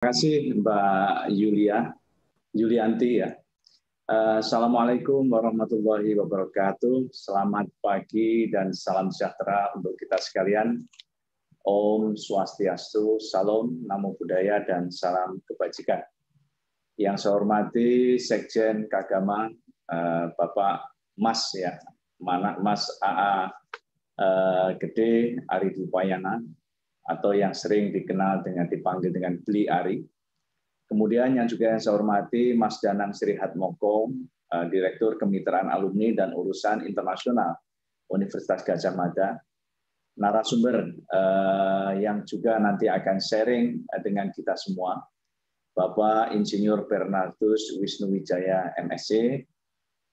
Terima kasih Mbak Yulianti ya. Assalamualaikum warahmatullahi wabarakatuh. Selamat pagi dan salam sejahtera untuk kita sekalian. Om Swastiastu, Salam, Namo Buddhaya, dan salam kebajikan. Yang saya hormati Sekjen Kagama, Bapak Mas ya, Mas AA Gede Ari Dupayana, atau yang sering dipanggil dengan Bli Ari. Kemudian yang saya hormati Mas Danang Srihatmoko, Direktur Kemitraan Alumni dan Urusan Internasional Universitas Gadjah Mada, narasumber yang juga nanti akan sharing dengan kita semua, Bapak Insinyur Bernardus Wisnuwijaya MSc,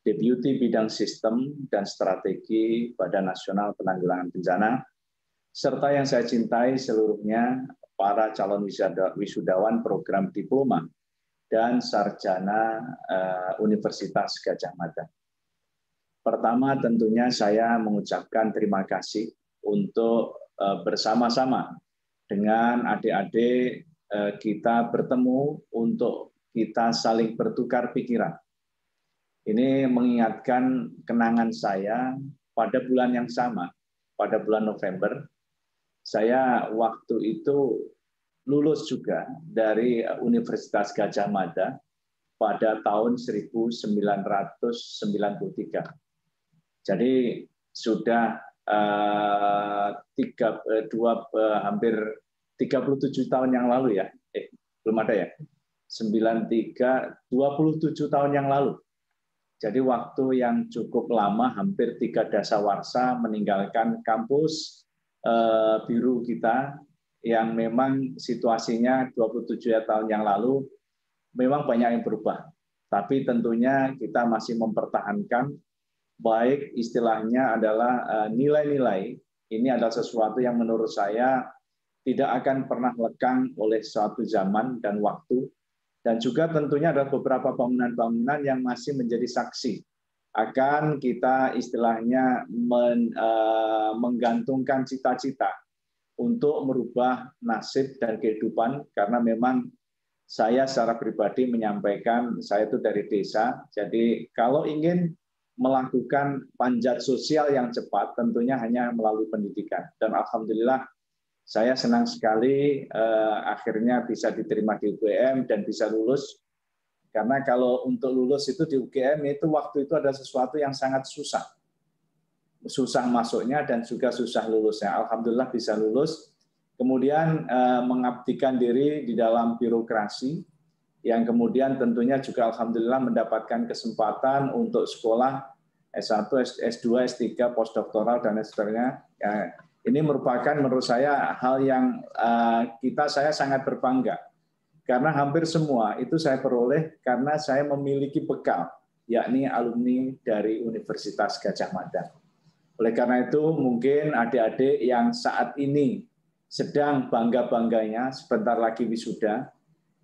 Deputi Bidang Sistem dan Strategi Badan Nasional Penanggulangan Bencana, serta yang saya cintai seluruhnya, para calon wisudawan program diploma dan sarjana Universitas Gadjah Mada. Pertama tentunya saya mengucapkan terima kasih untuk bersama-sama dengan adik-adik kita bertemu untuk kita saling bertukar pikiran. Ini mengingatkan kenangan saya pada bulan yang sama, pada bulan November. Saya waktu itu lulus juga dari Universitas Gadjah Mada pada tahun 1993. Jadi sudah hampir 37 tahun yang lalu ya. Belum ada ya. 93, 27 tahun yang lalu. Jadi waktu yang cukup lama, hampir 3 dasawarsa meninggalkan kampus biru kita yang memang situasinya 27 tahun yang lalu memang banyak yang berubah. Tapi tentunya kita masih mempertahankan baik istilahnya adalah nilai-nilai. Ini adalah sesuatu yang menurut saya tidak akan pernah lekang oleh suatu zaman dan waktu. Dan juga tentunya ada beberapa bangunan-bangunan yang masih menjadi saksi akan kita istilahnya menggantungkan cita-cita untuk merubah nasib dan kehidupan, karena memang saya secara pribadi menyampaikan, saya itu dari desa, jadi kalau ingin melakukan panjat sosial yang cepat tentunya hanya melalui pendidikan. Dan alhamdulillah saya senang sekali akhirnya bisa diterima di UGM dan bisa lulus. Karena kalau untuk lulus itu di UGM itu waktu itu ada sesuatu yang sangat susah. Susah masuknya dan juga susah lulusnya. Alhamdulillah bisa lulus. Kemudian mengabdikan diri di dalam birokrasi, yang kemudian tentunya juga alhamdulillah mendapatkan kesempatan untuk sekolah S1, S2, S3, postdoktoral, dan sebagainya. Ini merupakan menurut saya hal yang saya sangat berbangga. Karena hampir semua itu saya peroleh karena saya memiliki bekal, yakni alumni dari Universitas Gadjah Mada. Oleh karena itu mungkin adik-adik yang saat ini sedang bangga-bangganya sebentar lagi wisuda,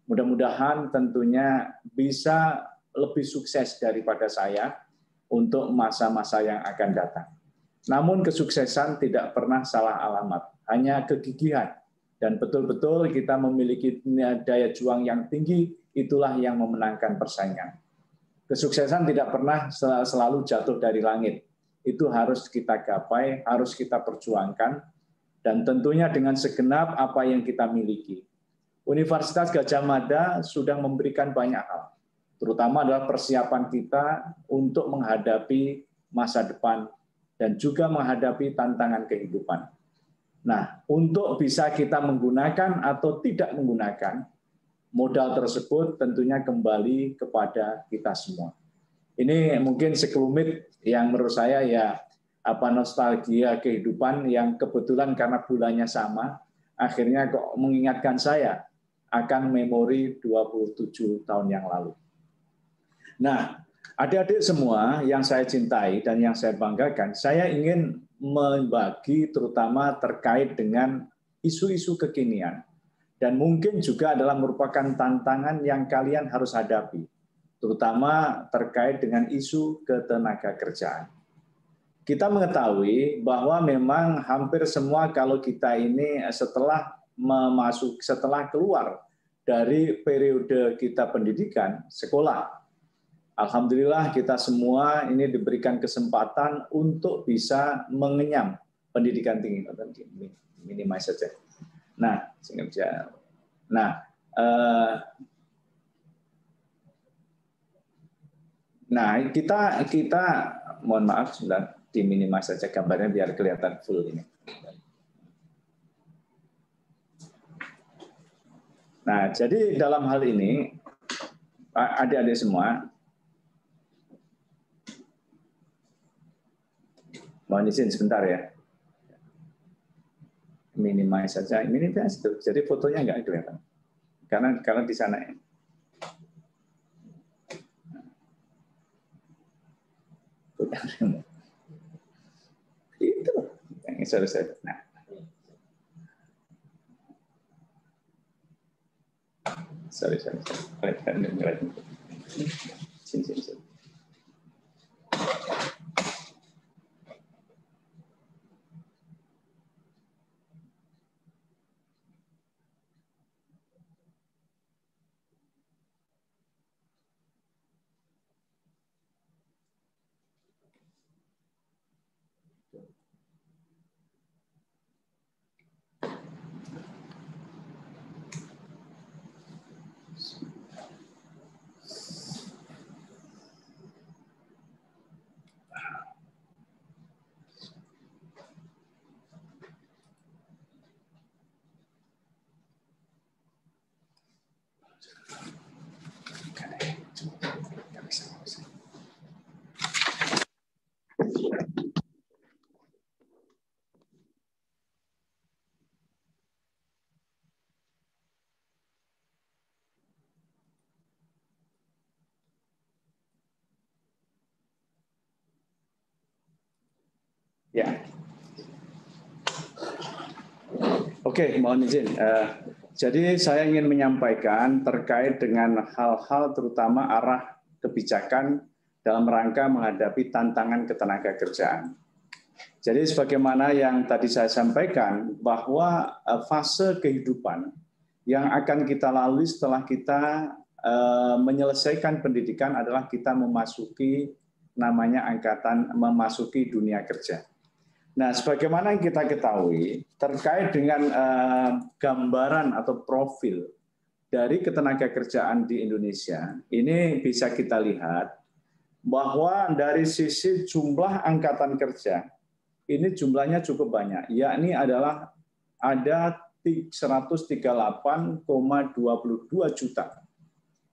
mudah-mudahan tentunya bisa lebih sukses daripada saya untuk masa-masa yang akan datang. Namun kesuksesan tidak pernah salah alamat, hanya kegigihan. Dan betul-betul kita memiliki daya juang yang tinggi, itulah yang memenangkan persaingan. Kesuksesan tidak pernah selalu jatuh dari langit. Itu harus kita gapai, harus kita perjuangkan, dan tentunya dengan segenap apa yang kita miliki. Universitas Gadjah Mada sudah memberikan banyak hal, terutama adalah persiapan kita untuk menghadapi masa depan dan juga menghadapi tantangan kehidupan. Nah, untuk bisa kita menggunakan atau tidak menggunakan modal tersebut tentunya kembali kepada kita semua. Ini mungkin sekelumit yang menurut saya ya nostalgia kehidupan yang kebetulan karena bulannya sama, akhirnya kok mengingatkan saya akan memori 27 tahun yang lalu. Nah, adik-adik semua yang saya cintai dan yang saya banggakan, saya ingin membagi terutama terkait dengan isu-isu kekinian. Dan mungkin juga adalah merupakan tantangan yang kalian harus hadapi, terutama terkait dengan isu ketenagakerjaan. Kita mengetahui bahwa memang hampir semua kalau kita ini setelah keluar dari periode kita pendidikan, sekolah. Alhamdulillah kita semua ini diberikan kesempatan untuk bisa mengenyam pendidikan tinggi, minimal saja. Nah, kita mohon maaf sudah diminimal saja gambarnya biar kelihatan full ini. Nah, jadi dalam hal ini adik-adik semua, mohon izin sebentar ya. Minimize saja, minimize itu. Jadi fotonya nggak kelihatan. Karena di sana ya. Itu yang saya. Nah. Sorry. Sini. Ya. Oke, mohon izin. Jadi saya ingin menyampaikan terkait dengan hal-hal terutama arah kebijakan dalam rangka menghadapi tantangan ketenagakerjaan. Jadi sebagaimana yang tadi saya sampaikan bahwa fase kehidupan yang akan kita lalui setelah kita menyelesaikan pendidikan adalah kita memasuki dunia kerja. Nah, sebagaimana yang kita ketahui terkait dengan gambaran atau profil dari ketenagakerjaan di Indonesia, ini bisa kita lihat bahwa dari sisi jumlah angkatan kerja, ini jumlahnya cukup banyak, yakni adalah ada 138,22 juta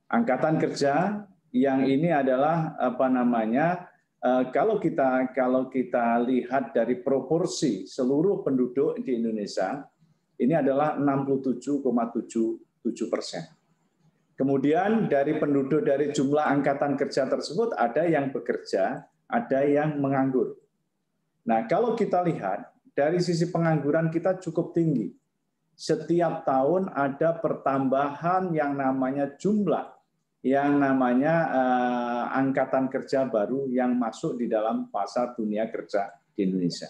angkatan kerja yang ini adalah kalau kita lihat dari proporsi seluruh penduduk di Indonesia, ini adalah 67,77%. Kemudian dari penduduk dari jumlah angkatan kerja tersebut ada yang bekerja, ada yang menganggur. Nah, kalau kita lihat dari sisi pengangguran kita cukup tinggi. Setiap tahun ada pertambahan yang namanya jumlah angkatan kerja baru yang masuk di dalam pasar dunia kerja di Indonesia.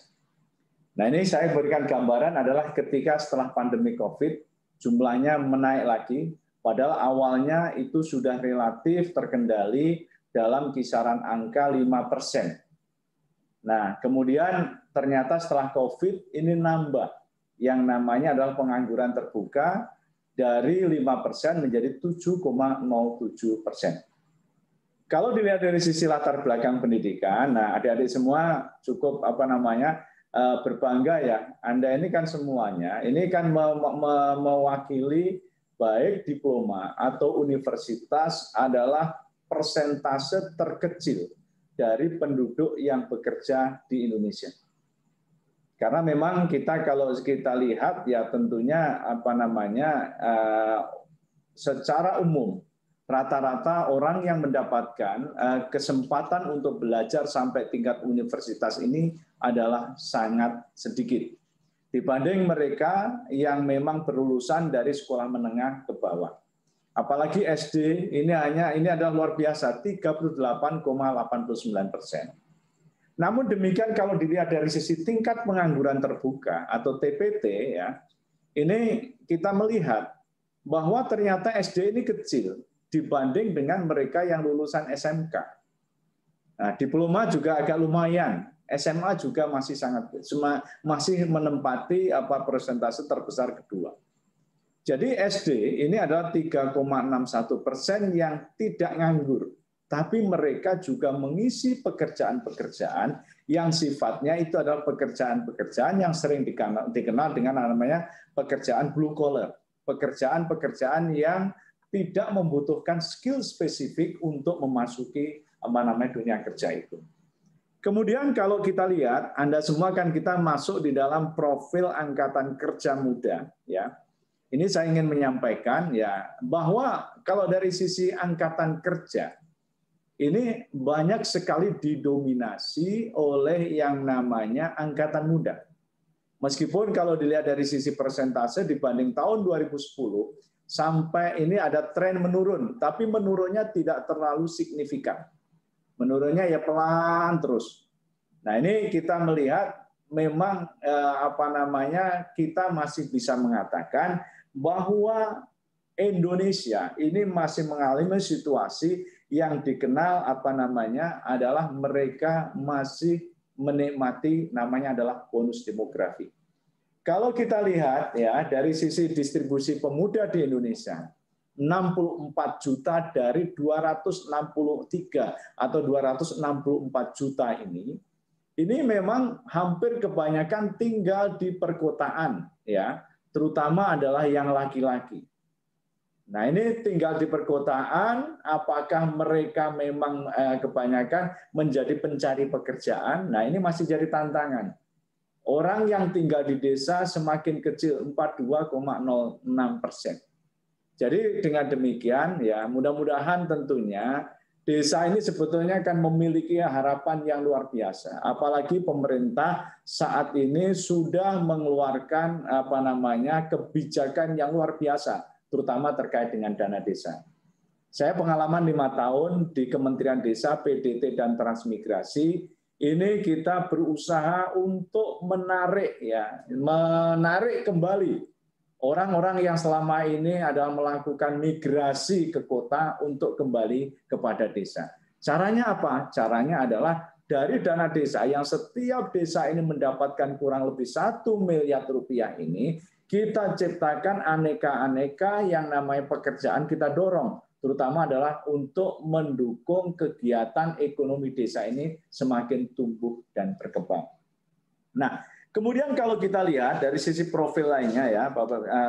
Nah, ini saya berikan gambaran adalah ketika setelah pandemi COVID, jumlahnya menaik lagi, padahal awalnya itu sudah relatif terkendali dalam kisaran angka 5%. Nah, kemudian ternyata setelah COVID ini nambah, yang namanya adalah pengangguran terbuka, dari 5% menjadi 7,07%. Kalau dilihat dari sisi latar belakang pendidikan, nah adik-adik semua cukup berbangga ya. Anda ini kan semuanya, ini kan mewakili baik diploma atau universitas adalah persentase terkecil dari penduduk yang bekerja di Indonesia. Karena memang kalau kita lihat ya tentunya secara umum rata-rata orang yang mendapatkan kesempatan untuk belajar sampai tingkat universitas ini adalah sangat sedikit dibanding mereka yang memang berlulusan dari sekolah menengah ke bawah. Apalagi SD ini adalah luar biasa 38,89%. Namun demikian kalau dilihat dari sisi tingkat pengangguran terbuka atau TPT ya, ini kita melihat bahwa ternyata SD ini kecil dibanding dengan mereka yang lulusan SMK. Nah, diploma juga agak lumayan, SMA juga masih masih menempati persentase terbesar kedua. Jadi SD ini adalah 3,61% yang tidak nganggur, tapi mereka juga mengisi pekerjaan-pekerjaan yang sifatnya itu adalah pekerjaan-pekerjaan yang sering dikenal dengan namanya pekerjaan blue collar, pekerjaan-pekerjaan yang tidak membutuhkan skill spesifik untuk memasuki dunia kerja itu. Kemudian kalau kita lihat, Anda semua kan kita masuk di dalam profil angkatan kerja muda, ya. Ini saya ingin menyampaikan ya bahwa kalau dari sisi angkatan kerja ini banyak sekali didominasi oleh yang namanya angkatan muda. Meskipun kalau dilihat dari sisi persentase dibanding tahun 2010 sampai ini ada tren menurun, tapi menurunnya tidak terlalu signifikan. Menurunnya ya pelan terus. Nah, ini kita melihat memang kita masih bisa mengatakan bahwa Indonesia ini masih mengalami situasi yang dikenal adalah mereka masih menikmati namanya adalah bonus demografi. Kalau kita lihat ya dari sisi distribusi pemuda di Indonesia, 64 juta dari 263 atau 264 juta ini memang hampir kebanyakan tinggal di perkotaan ya, terutama adalah yang laki-laki. Nah, ini tinggal di perkotaan, apakah mereka memang kebanyakan menjadi pencari pekerjaan? Nah, ini masih jadi tantangan. Orang yang tinggal di desa semakin kecil, 42,06%. Jadi dengan demikian, ya mudah-mudahan tentunya desa ini sebetulnya akan memiliki harapan yang luar biasa. Apalagi pemerintah saat ini sudah mengeluarkan kebijakan yang luar biasa, terutama terkait dengan dana desa. Saya pengalaman 5 tahun di Kementerian Desa, PDT dan Transmigrasi, ini kita berusaha untuk menarik kembali orang-orang yang selama ini adalah melakukan migrasi ke kota untuk kembali kepada desa. Caranya apa? Caranya adalah dari dana desa yang setiap desa ini mendapatkan kurang lebih 1 miliar rupiah ini, kita ciptakan aneka-aneka yang namanya pekerjaan kita dorong, terutama adalah untuk mendukung kegiatan ekonomi desa ini semakin tumbuh dan berkembang. Nah, kemudian kalau kita lihat dari sisi profil lainnya ya,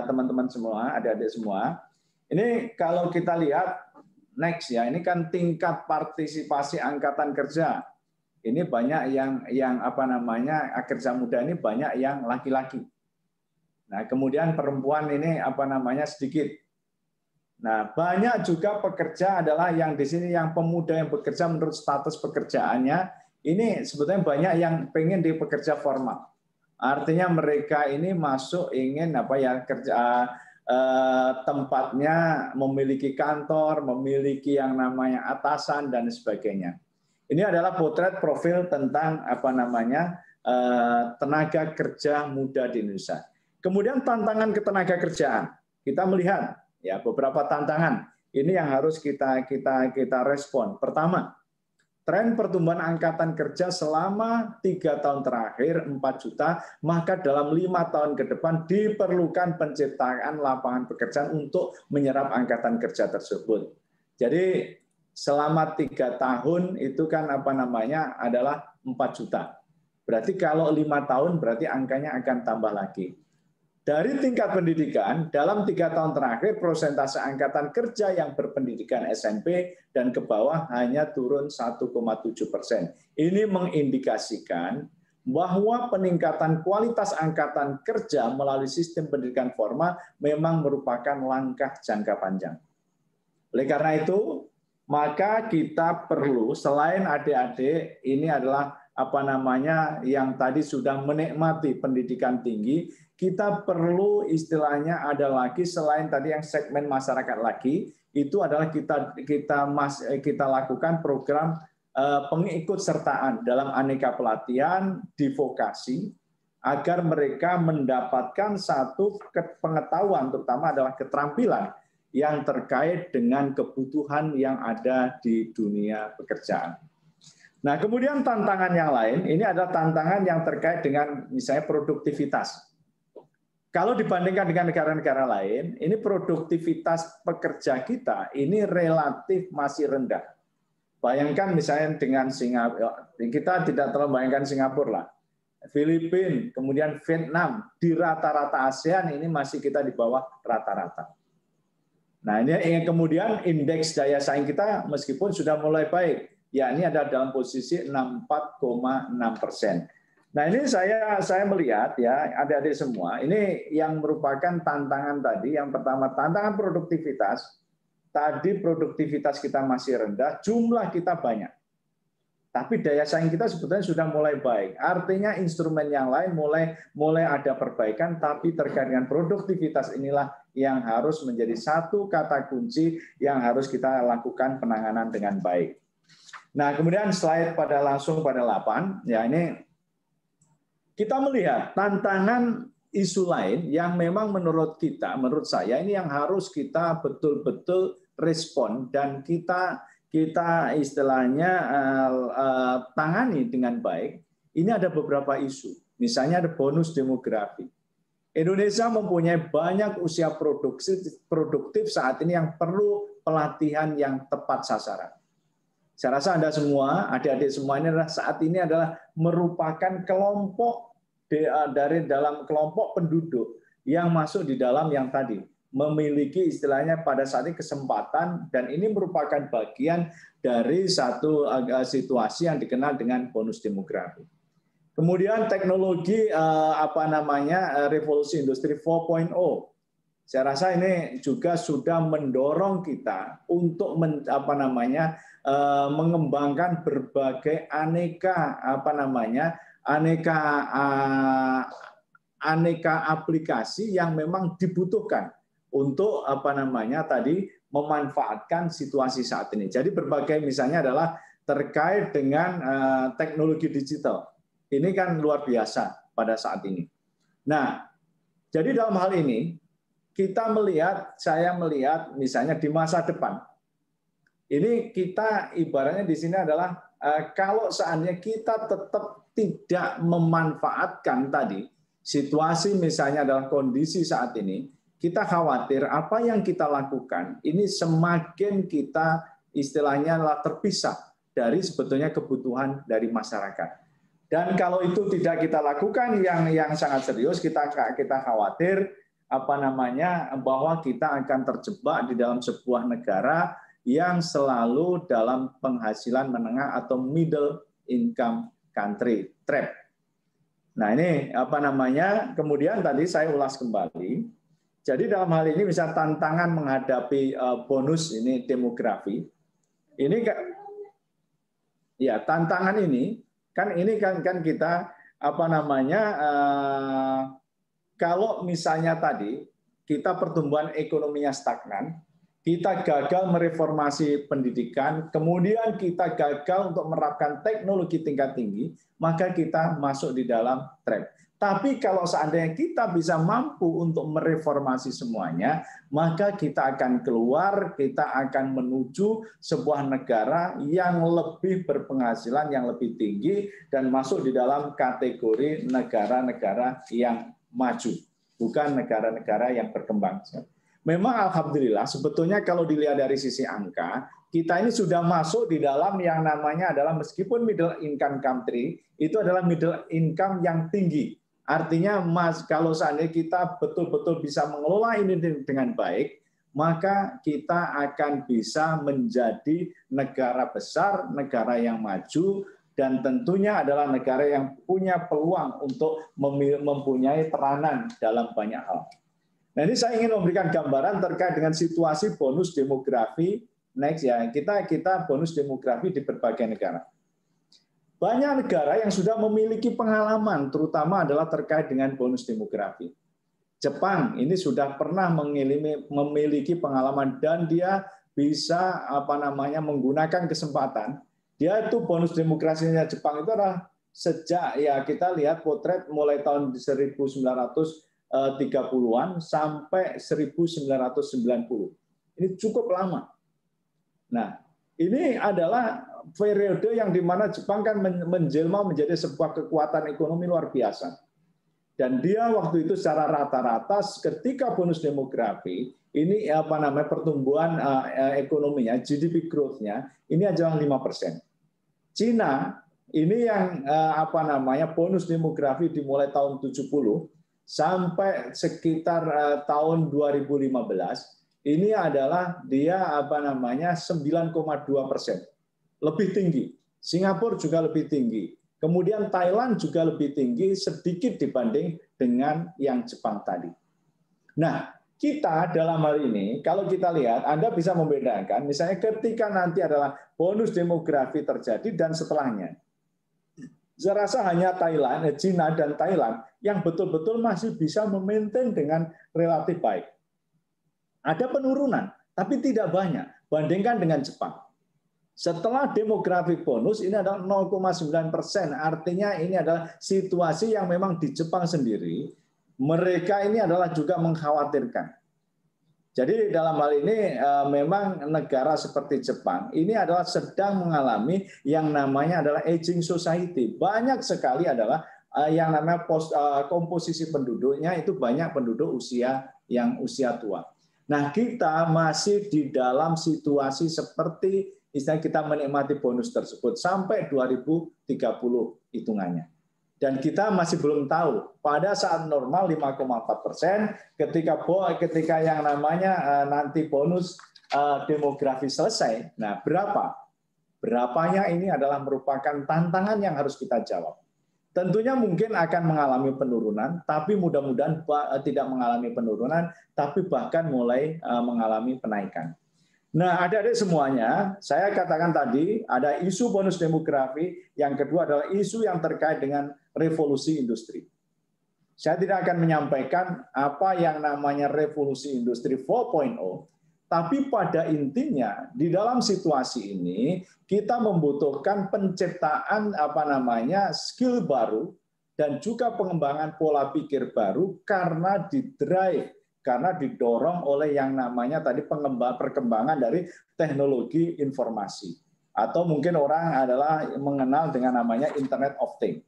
teman-teman semua, adik-adik semua, ini kalau kita lihat next ya, ini kan tingkat partisipasi angkatan kerja. Ini banyak yang kerja muda ini banyak yang laki-laki. Nah, kemudian perempuan ini sedikit. Nah, banyak juga pekerja adalah yang di sini yang pemuda yang bekerja menurut status pekerjaannya, ini sebetulnya banyak yang pengen di pekerja formal. Artinya mereka ini masuk ingin tempatnya memiliki kantor, memiliki yang namanya atasan dan sebagainya. Ini adalah potret profil tentang tenaga kerja muda di Indonesia. Kemudian tantangan ketenaga kerjaan. Kita melihat ya beberapa tantangan ini yang harus kita respon. Pertama, tren pertumbuhan angkatan kerja selama 3 tahun terakhir 4 juta, maka dalam 5 tahun ke depan diperlukan penciptaan lapangan pekerjaan untuk menyerap angkatan kerja tersebut. Jadi selama 3 tahun itu kan adalah 4 juta. Berarti kalau 5 tahun berarti angkanya akan tambah lagi. Dari tingkat pendidikan, dalam 3 tahun terakhir, persentase angkatan kerja yang berpendidikan SMP dan ke bawah hanya turun 1,7%. Ini mengindikasikan bahwa peningkatan kualitas angkatan kerja melalui sistem pendidikan formal memang merupakan langkah jangka panjang. Oleh karena itu, maka kita perlu, selain adik-adik, ini adalah yang tadi sudah menikmati pendidikan tinggi, kita perlu istilahnya ada lagi selain tadi yang segmen masyarakat lagi, itu adalah kita lakukan program pengikut sertaan dalam aneka pelatihan di vokasi, agar mereka mendapatkan satu pengetahuan, terutama adalah keterampilan yang terkait dengan kebutuhan yang ada di dunia pekerjaan. Nah, kemudian tantangan yang lain, ini adalah tantangan yang terkait dengan misalnya produktivitas. Kalau dibandingkan dengan negara-negara lain, ini produktivitas pekerja kita ini relatif masih rendah. Bayangkan misalnya dengan Singapura, kita tidak terlalu bayangkan Singapura lah. Filipina, kemudian Vietnam, di rata-rata ASEAN ini masih kita di bawah rata-rata. Nah, ini kemudian indeks daya saing kita meskipun sudah mulai baik, yakni ada dalam posisi 64,6%. Nah, ini saya melihat ya, adik-adik semua, ini yang merupakan tantangan tadi. Yang pertama, tantangan produktivitas. Tadi produktivitas kita masih rendah, jumlah kita banyak. Tapi daya saing kita sebetulnya sudah mulai baik. Artinya instrumen yang lain mulai ada perbaikan, tapi terkait dengan produktivitas inilah yang harus menjadi satu kata kunci yang harus kita lakukan penanganan dengan baik. Nah, kemudian slide langsung pada 8, ya ini kita melihat tantangan isu lain yang memang menurut saya ini yang harus kita betul-betul respon dan kita istilahnya tangani dengan baik. Ini ada beberapa isu. Misalnya ada bonus demografi. Indonesia mempunyai banyak usia produktif saat ini yang perlu pelatihan yang tepat sasaran. Saya rasa Anda semua, adik-adik semua ini saat ini adalah merupakan kelompok dari dalam kelompok penduduk yang masuk di dalam yang tadi memiliki istilahnya pada saat ini kesempatan, dan ini merupakan bagian dari satu situasi yang dikenal dengan bonus demografi. Kemudian teknologi revolusi industri 4.0. Saya rasa ini juga sudah mendorong kita untuk mengembangkan berbagai aneka aplikasi yang memang dibutuhkan untuk memanfaatkan situasi saat ini. Jadi berbagai misalnya adalah terkait dengan teknologi digital. Ini kan luar biasa pada saat ini. Nah, jadi dalam hal ini saya melihat misalnya di masa depan. Ini kita ibaratnya di sini adalah kalau seandainya kita tetap tidak memanfaatkan tadi situasi misalnya adalah kondisi saat ini, kita khawatir apa yang kita lakukan ini semakin kita istilahnya terpisah dari sebetulnya kebutuhan dari masyarakat. Dan kalau itu tidak kita lakukan yang sangat serius, kita khawatir bahwa kita akan terjebak di dalam sebuah negara yang selalu dalam penghasilan menengah atau middle income country trap. Nah, ini kemudian tadi saya ulas kembali. Jadi dalam hal ini misal tantangan menghadapi bonus ini demografi. Ini ya tantangan ini kan kita kalau misalnya tadi kita pertumbuhan ekonominya stagnan, kita gagal mereformasi pendidikan, kemudian kita gagal untuk menerapkan teknologi tingkat tinggi, maka kita masuk di dalam trap. Tapi kalau seandainya kita bisa mampu untuk mereformasi semuanya, maka kita akan keluar, kita akan menuju sebuah negara yang lebih berpenghasilan, yang lebih tinggi, dan masuk di dalam kategori negara-negara yang maju, bukan negara-negara yang berkembang. Memang alhamdulillah sebetulnya kalau dilihat dari sisi angka, kita ini sudah masuk di dalam yang namanya adalah meskipun middle income country, itu adalah middle income yang tinggi. Artinya kalau seandainya kita betul-betul bisa mengelola ini dengan baik, maka kita akan bisa menjadi negara besar, negara yang maju, dan tentunya adalah negara yang punya peluang untuk mempunyai peranan dalam banyak hal. Nah, ini saya ingin memberikan gambaran terkait dengan situasi bonus demografi next ya. Kita bonus demografi di berbagai negara. Banyak negara yang sudah memiliki pengalaman, terutama adalah terkait dengan bonus demografi. Jepang ini sudah pernah memiliki pengalaman dan dia bisa menggunakan kesempatan. Dia itu bonus demografinya Jepang itu adalah sejak ya kita lihat potret mulai tahun 1930-an sampai 1990. Ini cukup lama. Nah, ini adalah periode yang dimana Jepang kan menjelma menjadi sebuah kekuatan ekonomi luar biasa. Dan dia waktu itu secara rata-rata ketika bonus demografi ini pertumbuhan ekonominya, GDP growth-nya ini adalah 5%. Cina ini yang bonus demografi dimulai tahun 70 sampai sekitar tahun 2015 ini adalah dia 9,2%, lebih tinggi. Singapura juga lebih tinggi. Kemudian Thailand juga lebih tinggi sedikit dibanding dengan yang Jepang tadi. Nah, kita dalam hal ini, kalau kita lihat, Anda bisa membedakan, misalnya ketika nanti adalah bonus demografi terjadi dan setelahnya. Saya rasa hanya Thailand, China dan Thailand yang betul-betul masih bisa memaintain dengan relatif baik. Ada penurunan, tapi tidak banyak, bandingkan dengan Jepang. Setelah demografi bonus ini adalah 0,9%, artinya ini adalah situasi yang memang di Jepang sendiri, mereka ini adalah juga mengkhawatirkan. Jadi dalam hal ini memang negara seperti Jepang ini adalah sedang mengalami yang namanya adalah aging society. Banyak sekali adalah yang namanya komposisi penduduknya itu banyak penduduk yang usia tua. Nah, kita masih di dalam situasi seperti istilah kita menikmati bonus tersebut sampai 2030 hitungannya. Dan kita masih belum tahu pada saat normal 5,4%, ketika yang namanya nanti bonus demografi selesai, nah berapanya ini adalah merupakan tantangan yang harus kita jawab. Tentunya mungkin akan mengalami penurunan, tapi mudah-mudahan tidak mengalami penurunan, tapi bahkan mulai mengalami penaikan. Nah, adik-adik semuanya, saya katakan tadi ada isu bonus demografi, yang kedua adalah isu yang terkait dengan revolusi industri. Saya tidak akan menyampaikan apa yang namanya revolusi industri 4.0, tapi pada intinya di dalam situasi ini kita membutuhkan penciptaan skill baru dan juga pengembangan pola pikir baru karena didrive, karena didorong oleh yang namanya tadi perkembangan dari teknologi informasi. Atau mungkin orang adalah mengenal dengan namanya Internet of Things.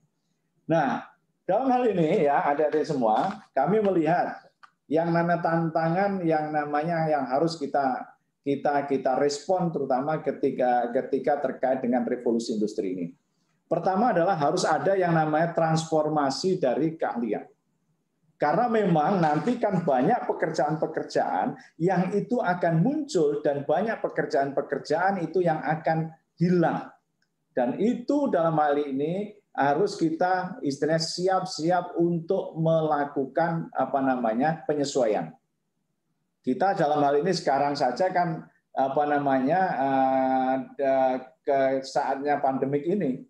Nah, dalam hal ini ya adik-adik semua, kami melihat yang namanya tantangan yang harus kita respon terutama ketika terkait dengan revolusi industri ini. Pertama adalah harus ada yang namanya transformasi dari keahlian. Karena memang nanti kan banyak pekerjaan-pekerjaan yang itu akan muncul dan banyak pekerjaan-pekerjaan itu yang akan hilang. Dan itu dalam hal ini harus kita istilahnya siap-siap untuk melakukan penyesuaian. Kita dalam hal ini sekarang saja kan saatnya pandemik ini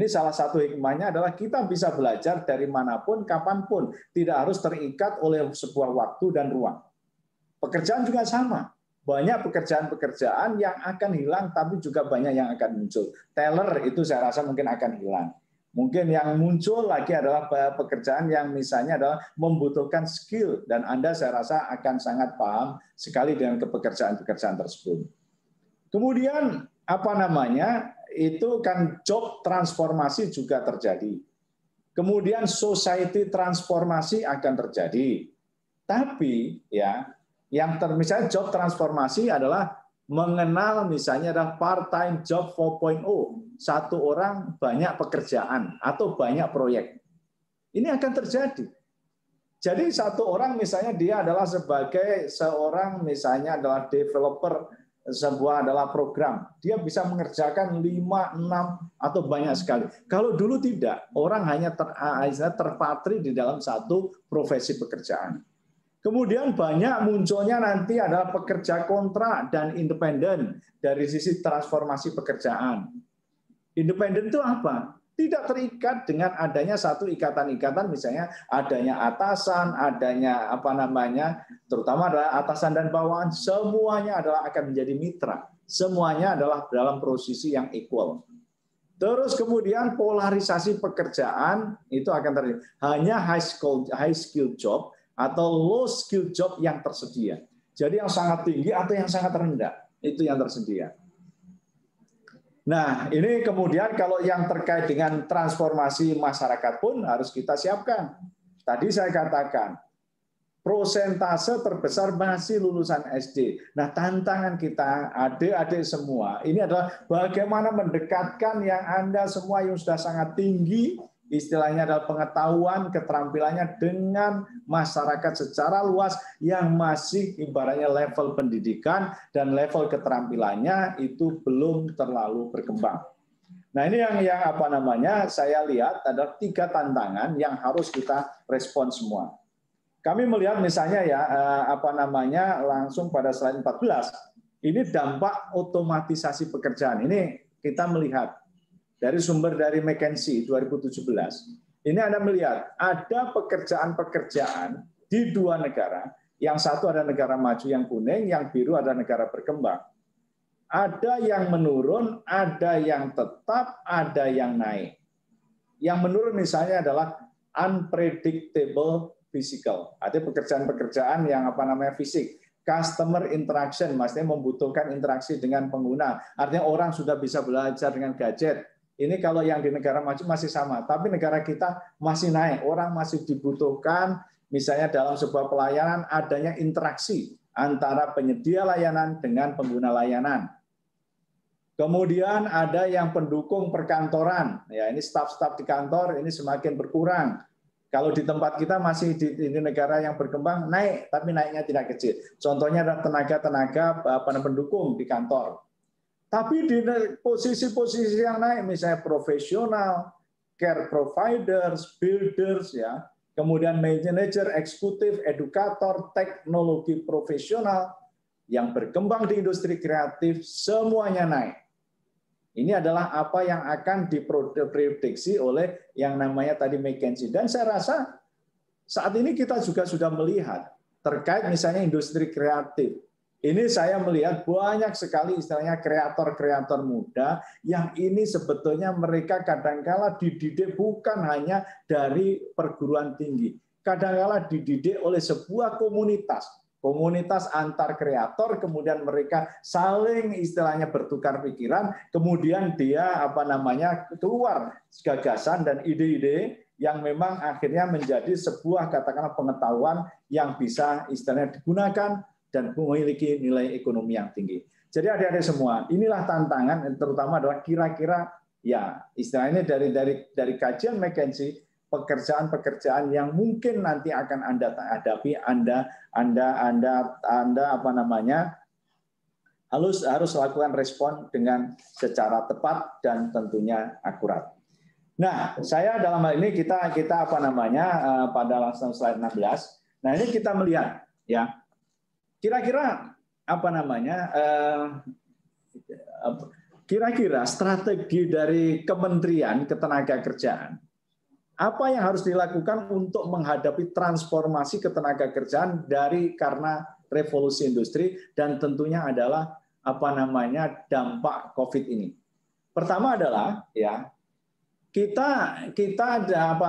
salah satu hikmahnya adalah kita bisa belajar dari manapun, kapanpun. Tidak harus terikat oleh sebuah waktu dan ruang. Pekerjaan juga sama. Banyak pekerjaan-pekerjaan yang akan hilang, tapi juga banyak yang akan muncul. Teller itu saya rasa mungkin akan hilang. Mungkin yang muncul lagi adalah pekerjaan yang misalnya adalah membutuhkan skill. Dan Anda saya rasa akan sangat paham sekali dengan pekerjaan-pekerjaan tersebut. Kemudian itu kan job transformasi juga terjadi. Kemudian society transformasi akan terjadi. Tapi ya, misalnya job transformasi adalah mengenal misalnya adalah part-time job 4.0, satu orang banyak pekerjaan atau banyak proyek. Ini akan terjadi. Jadi satu orang misalnya dia adalah sebagai seorang misalnya adalah developer sebuah adalah program, dia bisa mengerjakan 5, 6 atau banyak sekali. Kalau dulu tidak, orang hanya terpatri di dalam satu profesi pekerjaan. Kemudian banyak munculnya nanti adalah pekerja kontrak dan independen dari sisi transformasi pekerjaan. Independen itu apa? Tidak terikat dengan adanya satu ikatan-ikatan, misalnya adanya atasan, adanya terutama adalah atasan dan bawahan, semuanya adalah akan menjadi mitra. Semuanya adalah dalam posisi yang equal. Terus kemudian polarisasi pekerjaan itu akan terjadi. Hanya high skill job atau low skill job yang tersedia. Jadi yang sangat tinggi atau yang sangat rendah itu yang tersedia. Nah, ini kemudian kalau yang terkait dengan transformasi masyarakat pun harus kita siapkan. Tadi saya katakan, prosentase terbesar masih lulusan SD. Nah, tantangan kita, adik-adik semua, ini adalah bagaimana mendekatkan yang Anda semua yang sudah sangat tinggi, istilahnya adalah pengetahuan, keterampilannya dengan masyarakat secara luas yang masih ibaratnya level pendidikan dan level keterampilannya itu belum terlalu berkembang. Nah, ini yang apa namanya saya lihat adalah 3 tantangan yang harus kita respon semua. Kami melihat misalnya ya apa namanya langsung pada slide 14 ini dampak otomatisasi pekerjaan. Ini kita melihat dari sumber dari McKinsey 2017. Ini Anda melihat ada pekerjaan-pekerjaan di 2 negara. Yang satu ada negara maju yang kuning, yang biru ada negara berkembang. Ada yang menurun, ada yang tetap, ada yang naik. Yang menurun misalnya adalah unpredictable physical, artinya pekerjaan-pekerjaan yang apa namanya fisik, customer interaction, maksudnya membutuhkan interaksi dengan pengguna. Artinya orang sudah bisa belajar dengan gadget. Ini kalau yang di negara maju masih sama, tapi negara kita masih naik. Orang masih dibutuhkan, misalnya dalam sebuah pelayanan adanya interaksi antara penyedia layanan dengan pengguna layanan. Kemudian ada yang pendukung perkantoran, ya ini staf-staf di kantor ini semakin berkurang. Kalau di tempat kita masih di negara yang berkembang naik, tapi naiknya tidak kecil. Contohnya ada tenaga-tenaga pendukung di kantor. Tapi di posisi-posisi yang naik, misalnya profesional, care providers, builders, ya, kemudian manager, eksekutif, edukator, teknologi profesional yang berkembang di industri kreatif, semuanya naik. Ini adalah apa yang akan diprediksi oleh yang namanya tadi McKinsey. Dan saya rasa saat ini kita juga sudah melihat terkait misalnya industri kreatif. Ini saya melihat banyak sekali istilahnya kreator-kreator muda yang ini sebetulnya mereka kadang-kala dididik bukan hanya dari perguruan tinggi. Kadang-kala dididik oleh sebuah komunitas antar kreator, kemudian mereka saling istilahnya bertukar pikiran, kemudian dia apa namanya keluar gagasan dan ide-ide yang memang akhirnya menjadi sebuah katakanlah pengetahuan yang bisa istilahnya digunakan dan memiliki nilai ekonomi yang tinggi. Jadi adik-adik semua, inilah tantangan terutama adalah kira-kira ya istilahnya dari kajian McKinsey, pekerjaan-pekerjaan yang mungkin nanti akan Anda hadapi, Anda apa namanya harus lakukan respon dengan secara tepat dan tentunya akurat. Nah, saya dalam hal ini kita apa namanya pada langsung slide 16. Nah, ini kita melihat ya. Kira-kira apa namanya kira-kira strategi dari Kementerian Ketenagakerjaan apa yang harus dilakukan untuk menghadapi transformasi ketenagakerjaan karena revolusi industri dan tentunya adalah apa namanya dampak COVID ini. Pertama adalah ya kita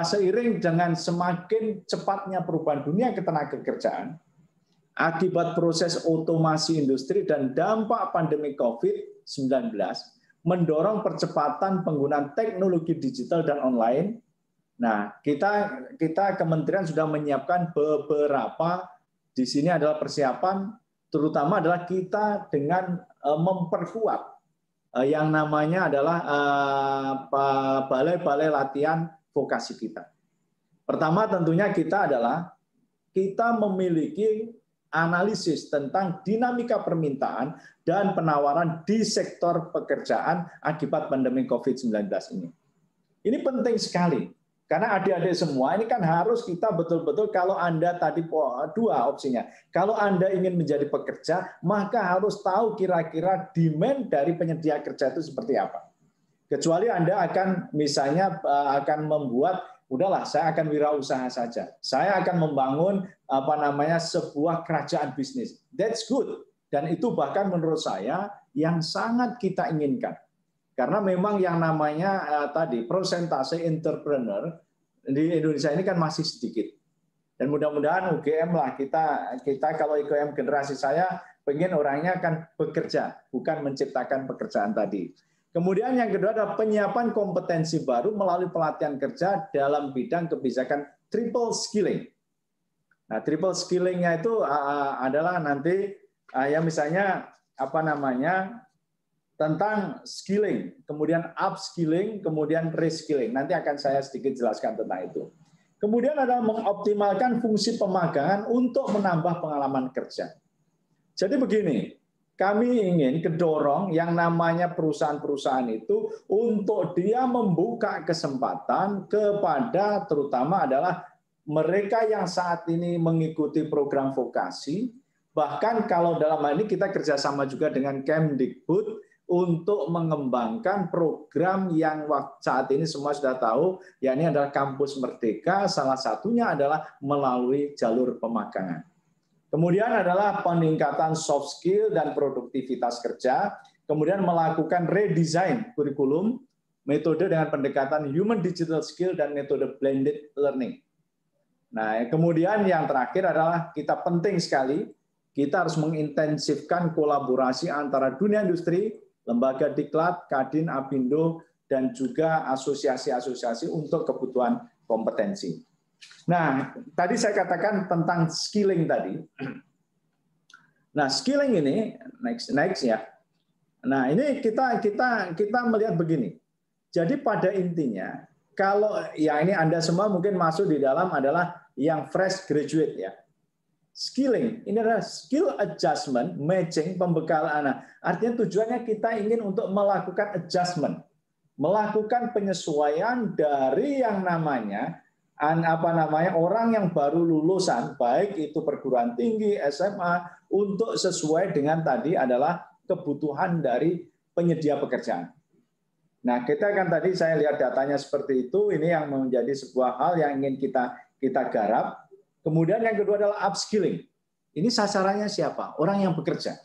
seiring dengan semakin cepatnya perubahan dunia ketenagakerjaan akibat proses otomasi industri dan dampak pandemi COVID-19 mendorong percepatan penggunaan teknologi digital dan online. Nah, kita kementerian sudah menyiapkan beberapa di sini adalah persiapan, terutama adalah kita dengan memperkuat yang namanya adalah balai-balai latihan vokasi kita. Pertama tentunya kita memiliki analisis tentang dinamika permintaan dan penawaran di sektor pekerjaan akibat pandemi COVID-19 ini. Ini penting sekali. Karena adik-adik semua ini kan harus kita betul-betul kalau Anda tadi 2 opsinya. Kalau Anda ingin menjadi pekerja, maka harus tahu kira-kira demand dari penyedia kerja itu seperti apa. Kecuali Anda akan misalnya akan membuat, udahlah saya akan wirausaha saja. Saya akan membangun apa namanya sebuah kerajaan bisnis. That's good. Dan itu bahkan menurut saya yang sangat kita inginkan. Karena memang yang namanya tadi persentase entrepreneur di Indonesia ini kan masih sedikit. Dan mudah-mudahan UGM lah kita kalau UGM generasi saya pengen orangnya akan bekerja, bukan menciptakan pekerjaan tadi. Kemudian yang kedua adalah penyiapan kompetensi baru melalui pelatihan kerja dalam bidang kebijakan triple skilling. Nah, triple skillingnya itu adalah nanti ya misalnya apa namanya tentang skilling, kemudian upskilling, kemudian reskilling. Nanti akan saya sedikit jelaskan tentang itu. Kemudian adalah mengoptimalkan fungsi pemagangan untuk menambah pengalaman kerja. Jadi begini, kami ingin kedorong yang namanya perusahaan-perusahaan itu untuk dia membuka kesempatan kepada terutama adalah mereka yang saat ini mengikuti program vokasi, bahkan kalau dalam hal ini kita kerjasama juga dengan Kemdikbud untuk mengembangkan program yang saat ini semua sudah tahu, yakni adalah Kampus Merdeka, salah satunya adalah melalui jalur pemagangan. Kemudian adalah peningkatan soft skill dan produktivitas kerja, kemudian melakukan redesign kurikulum, metode dengan pendekatan human digital skill dan metode blended learning. Nah, kemudian yang terakhir adalah kita penting sekali, kita harus mengintensifkan kolaborasi antara dunia industri, lembaga diklat, Kadin, Apindo, dan juga asosiasi-asosiasi untuk kebutuhan kompetensi. Nah, tadi saya katakan tentang skilling tadi. Nah, skilling ini next ya. Nah, ini kita melihat begini. Jadi pada intinya, kalau ya ini Anda semua mungkin masuk di dalam adalah yang fresh graduate ya. Skilling ini adalah skill adjustment, matching, pembekalan. Nah, artinya tujuannya kita ingin untuk melakukan adjustment, melakukan penyesuaian dari yang namanya orang yang baru lulusan, baik itu perguruan tinggi, SMA, untuk sesuai dengan tadi adalah kebutuhan dari penyedia pekerjaan. Nah, kita kan tadi saya lihat datanya seperti itu, ini yang menjadi sebuah hal yang ingin kita garap. Kemudian yang kedua adalah upskilling. Ini sasarannya siapa? Orang yang bekerja.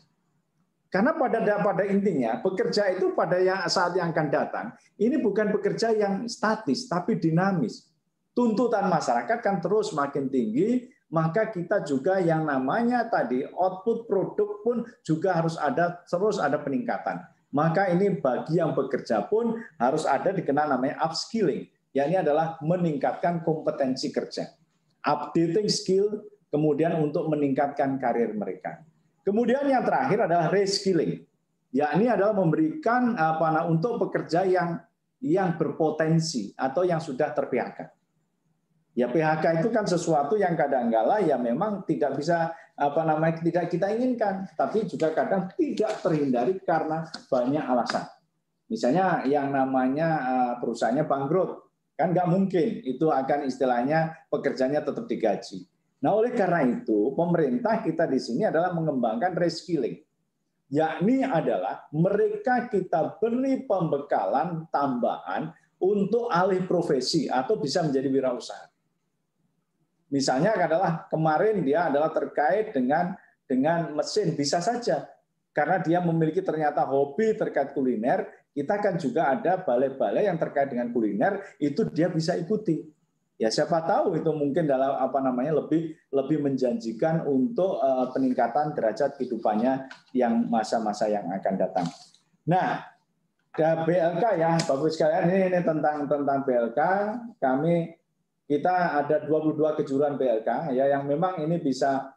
Karena pada intinya bekerja itu pada saat yang akan datang, ini bukan bekerja yang statis, tapi dinamis. Tuntutan masyarakat kan terus makin tinggi, maka kita juga yang namanya tadi output produk pun juga harus terus ada peningkatan. Maka ini bagi yang bekerja pun harus ada dikenal namanya upskilling, yakni adalah meningkatkan kompetensi kerja, updating skill, kemudian untuk meningkatkan karir mereka. Kemudian yang terakhir adalah reskilling, yakni adalah memberikan untuk pekerja yang berpotensi atau yang sudah ter-PHK. Ya PHK itu kan sesuatu yang kadang-kala ya memang tidak bisa tidak kita inginkan, tapi juga kadang tidak terhindari karena banyak alasan. Misalnya yang namanya perusahaannya bangkrut, kan nggak mungkin itu akan istilahnya pekerjanya tetap digaji. Nah oleh karena itu pemerintah kita di sini adalah mengembangkan reskilling, yakni adalah mereka kita beri pembekalan tambahan untuk alih profesi atau bisa menjadi wirausaha. Misalnya adalah kemarin dia adalah terkait dengan mesin, bisa saja karena dia memiliki ternyata hobi terkait kuliner, kita kan juga ada balai-balai yang terkait dengan kuliner, itu dia bisa ikuti. Ya siapa tahu itu mungkin dalam lebih menjanjikan untuk peningkatan derajat kehidupannya yang masa-masa yang akan datang. Nah, BLK ya, Bapak sekalian, ini tentang BLK, kita ada 22 kejuruan BLK ya yang memang ini bisa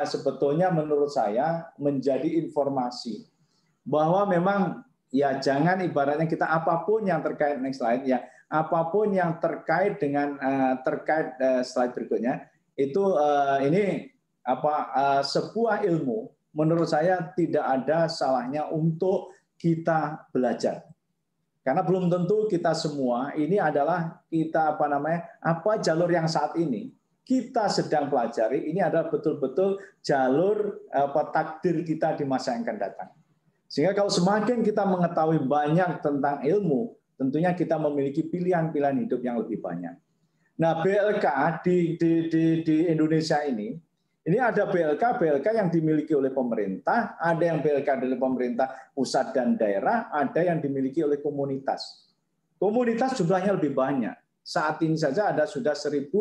sebetulnya menurut saya menjadi informasi bahwa memang ya jangan ibaratnya kita apapun yang terkait next slide ya, apapun yang terkait dengan slide berikutnya itu ini sebuah ilmu menurut saya tidak ada salahnya untuk kita belajar. Karena belum tentu kita semua ini adalah apa jalur yang saat ini kita sedang pelajari, ini adalah betul-betul jalur takdir kita di masa yang akan datang. Sehingga kalau semakin kita mengetahui banyak tentang ilmu, tentunya kita memiliki pilihan-pilihan hidup yang lebih banyak. Nah, BLK di Indonesia ini Ini ada BLK yang dimiliki oleh pemerintah, ada yang BLK dari pemerintah pusat dan daerah, ada yang dimiliki oleh komunitas. Komunitas jumlahnya lebih banyak. Saat ini saja ada sudah 1.200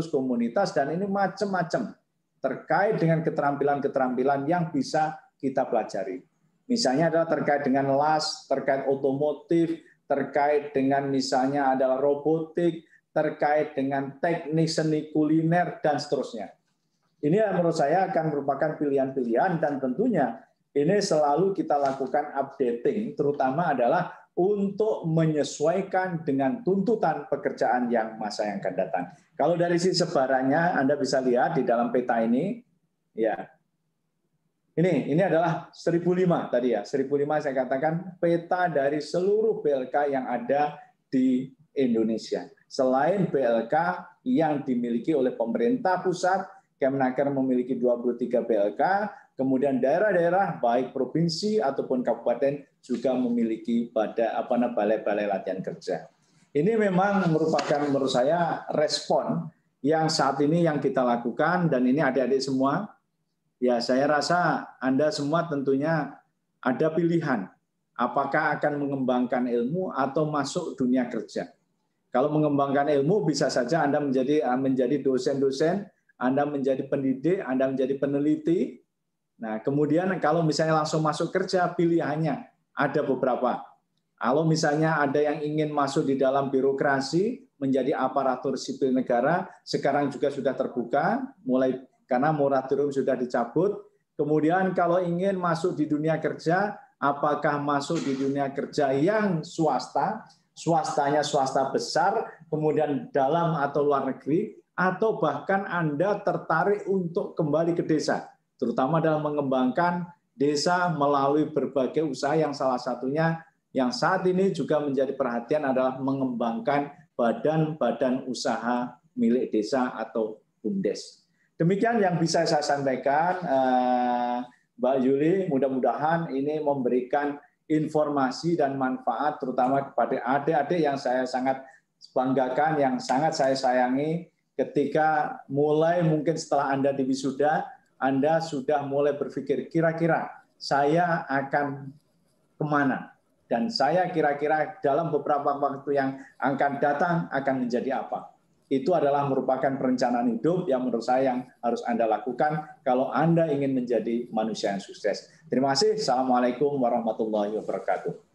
komunitas dan ini macam-macam terkait dengan keterampilan-keterampilan yang bisa kita pelajari. Misalnya adalah terkait dengan las, terkait otomotif, terkait dengan misalnya adalah robotik, terkait dengan teknik seni kuliner, dan seterusnya. Ini menurut saya akan merupakan pilihan-pilihan dan tentunya ini selalu kita lakukan updating, terutama adalah untuk menyesuaikan dengan tuntutan pekerjaan yang masa yang akan datang. Kalau dari sisi sebarannya, Anda bisa lihat di dalam peta ini, ya. Ini adalah 1.005 tadi ya, 1.005 saya katakan peta dari seluruh BLK yang ada di Indonesia. Selain BLK yang dimiliki oleh pemerintah pusat, Kemenaker memiliki 23 BLK, kemudian daerah-daerah baik provinsi ataupun kabupaten juga memiliki balai-balai latihan kerja. Ini memang merupakan menurut saya respon yang saat ini yang kita lakukan, dan ini adik-adik semua, ya saya rasa Anda semua tentunya ada pilihan, apakah akan mengembangkan ilmu atau masuk dunia kerja. Kalau mengembangkan ilmu bisa saja Anda menjadi dosen-dosen, Anda menjadi pendidik, Anda menjadi peneliti. Nah, kemudian kalau misalnya langsung masuk kerja, pilihannya ada beberapa. Kalau misalnya ada yang ingin masuk di dalam birokrasi, menjadi aparatur sipil negara, sekarang juga sudah terbuka, mulai karena moratorium sudah dicabut. Kemudian kalau ingin masuk di dunia kerja, apakah masuk di dunia kerja yang swasta, swastanya swasta besar, kemudian dalam atau luar negeri, atau bahkan Anda tertarik untuk kembali ke desa, terutama dalam mengembangkan desa melalui berbagai usaha yang salah satunya yang saat ini juga menjadi perhatian adalah mengembangkan badan-badan usaha milik desa atau BUMDes. Demikian yang bisa saya sampaikan, Mbak Yuli, mudah-mudahan ini memberikan informasi dan manfaat terutama kepada adik-adik yang saya sangat banggakan, yang sangat saya sayangi. Ketika mulai mungkin setelah Anda di wisuda, Anda sudah mulai berpikir kira-kira saya akan kemana? Dan saya kira-kira dalam beberapa waktu yang akan datang akan menjadi apa? Itu adalah merupakan perencanaan hidup yang menurut saya yang harus Anda lakukan kalau Anda ingin menjadi manusia yang sukses. Terima kasih. Assalamualaikum warahmatullahi wabarakatuh.